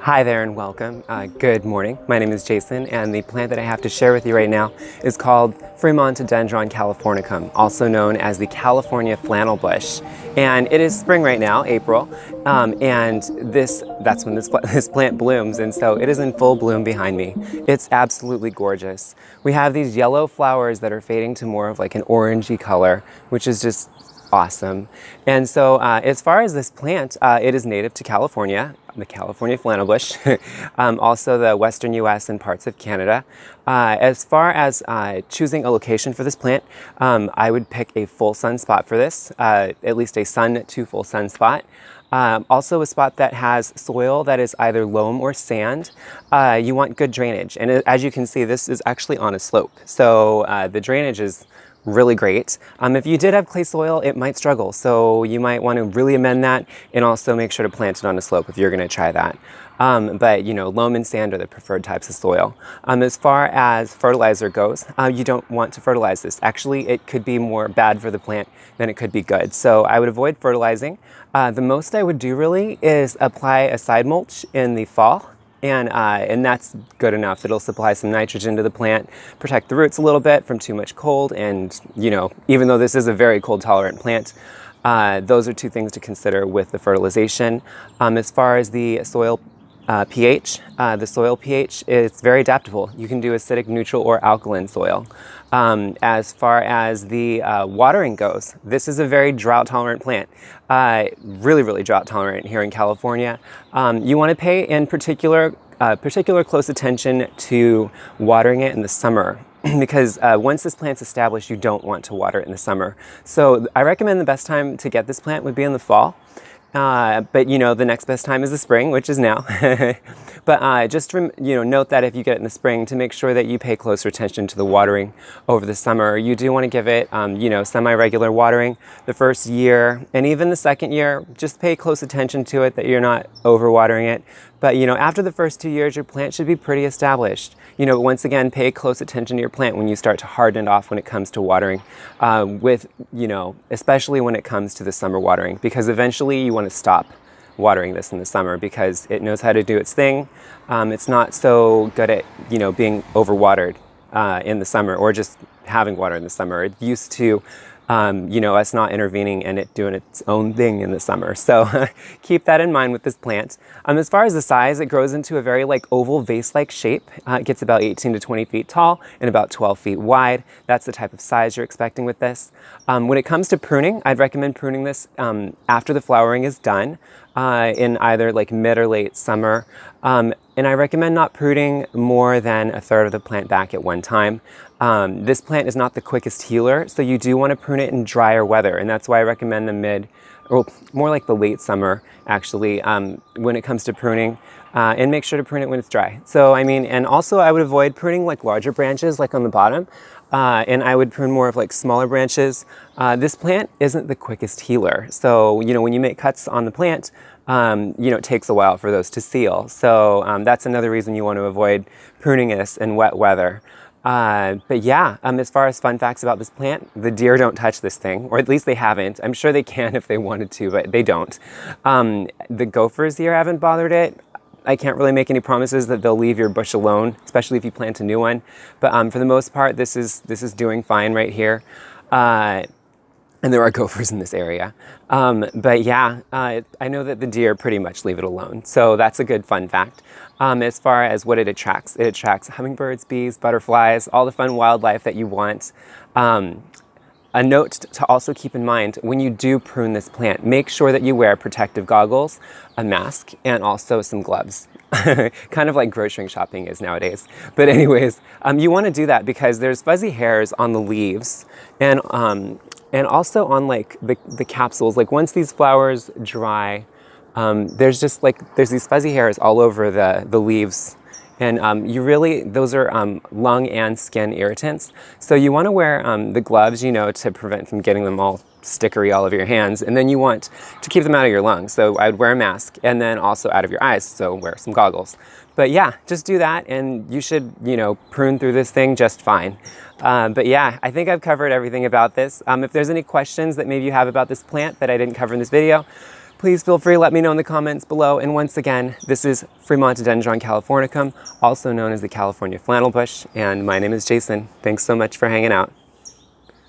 Hi there and welcome. Good morning. My name is Jason, and the plant that I have to share with you right now is called Fremontadendron californicum, also known as the California Flannel Bush. And it is spring right now, April, and that's when this plant blooms, and so it is in full bloom behind me. It's absolutely gorgeous. We have these yellow flowers that are fading to more of like an orangey color, which is just awesome. And so as far as this plant, it is native to California, the California Flannel Bush, also the western US and parts of Canada. As far as choosing a location for this plant, I would pick a full sun spot for this, at least a sun to full sun spot. Also a spot that has soil that is either loam or sand. You want good drainage, and as you can see, this is actually on a slope, so the drainage is really great. If you did have clay soil, it might struggle, so you might want to really amend that and also make sure to plant it on a slope if you're going to try that. But you know, loam and sand are the preferred types of soil. As far as fertilizer goes, you don't want to fertilize this. Actually, it could be more bad for the plant than it could be good. So I would avoid fertilizing. The most I would do really is apply a side mulch in the fall. And that's good enough. It'll supply some nitrogen to the plant, protect the roots a little bit from too much cold, and you know, even though this is a very cold tolerant plant, those are two things to consider with the fertilization. As far as the soil pH, the soil pH is very adaptable. You can do acidic, neutral, or alkaline soil. As far as the watering goes, this is a very drought-tolerant plant. Really drought-tolerant here in California. You want to pay in particular close attention to watering it in the summer. Because once this plant's established, you don't want to water it in the summer. So I recommend the best time to get this plant would be in the fall. But you know, the next best time is the spring, which is now. But just note that if you get it in the spring, to make sure that you pay closer attention to the watering over the summer. You do want to give it semi-regular watering the first year, and even the second year. Just pay close attention to it, that you're not overwatering it. But you know, after the first 2 years, your plant should be pretty established. You know, once again, pay close attention to your plant when you start to harden it off when it comes to watering, especially when it comes to the summer watering, because eventually you want to stop watering this in the summer because it knows how to do its thing. It's not so good at, being overwatered in the summer, or just having water in the summer. It used to us not intervening and it doing its own thing in the summer. So keep that in mind with this plant. As far as the size, it grows into a very oval vase-like shape. It gets about 18 to 20 feet tall and about 12 feet wide. That's the type of size you're expecting with this. When it comes to pruning, I'd recommend pruning this after the flowering is done, in either mid or late summer. And I recommend not pruning more than a third of the plant back at one time. This plant is not the quickest healer, so you do want to prune it in drier weather, and that's why I recommend the more like the late summer, actually, when it comes to pruning, and make sure to prune it when it's dry. So, and also I would avoid pruning larger branches on the bottom, and I would prune more of smaller branches. This plant isn't the quickest healer, so, when you make cuts on the plant, it takes a while for those to seal. So that's another reason you want to avoid pruning this in wet weather. But yeah, as far as fun facts about this plant, the deer don't touch this thing, or at least they haven't. I'm sure they can if they wanted to, but they don't. The gophers here haven't bothered it. I can't really make any promises that they'll leave your bush alone, especially if you plant a new one. But for the most part, this is doing fine right here. And there are gophers in this area. But yeah, I know that the deer pretty much leave it alone. So that's a good fun fact. As far as what it attracts hummingbirds, bees, butterflies, all the fun wildlife that you want. A note to also keep in mind, when you do prune this plant, make sure that you wear protective goggles, a mask, and also some gloves. Kind of like grocery shopping is nowadays. But anyways, you want to do that because there's fuzzy hairs on the leaves, and also on the capsules. Once these flowers dry, there's these fuzzy hairs all over the leaves, and those are lung and skin irritants. So you want to wear the gloves, to prevent from getting them all stickery all over your hands, and then you want to keep them out of your lungs. So I would wear a mask, and then also out of your eyes, so wear some goggles. But yeah, just do that, and you should, prune through this thing just fine. But yeah, I think I've covered everything about this. If there's any questions that maybe you have about this plant that I didn't cover in this video, please feel free to let me know in the comments below. And once again, this is Fremontadendron californicum, also known as the California Flannel Bush, and my name is Jason. Thanks so much for hanging out.